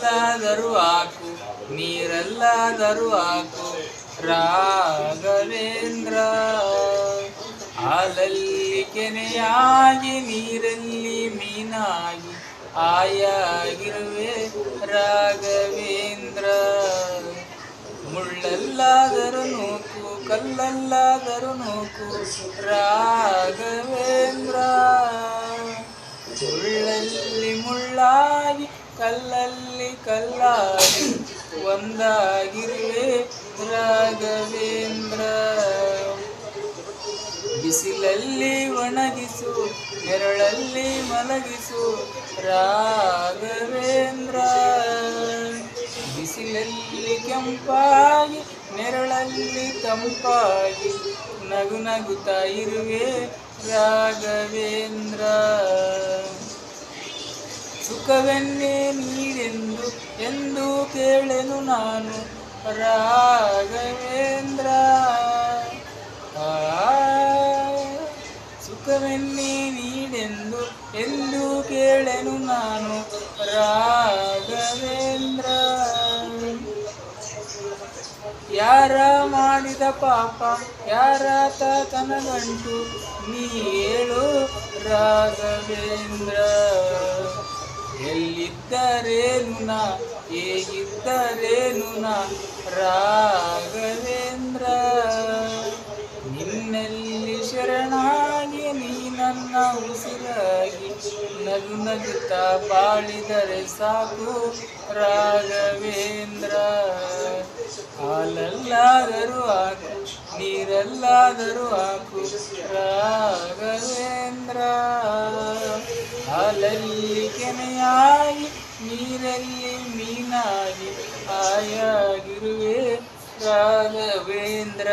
ಹಾಲಲ್ಲಾದರೂ ಹಾಕು, ನೀರಲ್ಲಾದರೂ ಹಾಕು ರಾಘವೇಂದ್ರ. ಹಾಲಲ್ಲಿ ಕೆನೆಯಾಗಿ, ನೀರಲ್ಲಿ ಮೀನಾಗಿ ಆಯಾಗಿರುವೆ ರಾಘವೇಂದ್ರ. ಮುಳ್ಳಲ್ಲಾದರೂ ನೂಕು, ಕಲ್ಲಲ್ಲಾದರೂ ನೂಕು ರಾಘವೇಂದ್ರ. ಮುಳ್ಳಲ್ಲಿ ಮುಳ್ಳಾಗಿ, ಕಲ್ಲಲ್ಲಿ ಕಲ್ಲಾಗಿ ಒಂದಾಗಿರುವೆ ರಾಘವೇಂದ್ರ. ಬಿಸಿಲಲ್ಲಿ ಒಣಗಿಸು, ನೆರಳಲ್ಲಿ ಮಲಗಿಸು ರಾಘವೇಂದ್ರ. ಬಿಸಿಲಲ್ಲಿ ಕೆಂಪಾಗಿ, ನೆರಳಲ್ಲಿ ತಂಪಾಗಿ ನಗು ನಗುತ್ತಾ ಇರುವೆ ರಾಘವೇಂದ್ರ. ಸುಖವೆನ್ನೇ ನೀಡೆಂದು ಎಂದು ಕೇಳೆನು ನಾನು ರಾಘವೇಂದ್ರ. ಸುಖವೆನ್ನೇ ನೀಡೆಂದು ಎಂದು ಕೇಳೆನು ನಾನು ರಾಘವೇಂದ್ರ. ಯಾರ ಮಾಡಿದ ಪಾಪ, ಯಾರ ತಾತನ ಗಂಟು, ನೀ ಹೇಳು ರಾಘವೇಂದ್ರ. ಎಲ್ಲಿದ್ದರೇನು ನಾ, ಹೇಗಿದ್ದರೇನು ನಾ ರಾಘವೇಂದ್ರ. ನಿನ್ನಲ್ಲಿ ಶರಣಾಗಿ, ನೀ ನನ್ನ ಉಸಿರಾಗಿ, ನಗು ನಗುತ್ತಾ ಬಾಳಿದರೆ ಸಾಕು ರಾಘವೇಂದ್ರ. ಹಾಲಲ್ಲಾದರೂ ಹಾಕು, ನೀರಲ್ಲಾದರೂ ಹಾಕು ರಾಘವೇಂದ್ರ. ಹಾಲಲ್ಲಿ ಕೆನೆಯಾಗಿ, ನೀರಲ್ಲಿ ಮೀನಾಗಿ ಆಯಾಗಿರುವೆ ರಾಘವೇಂದ್ರ.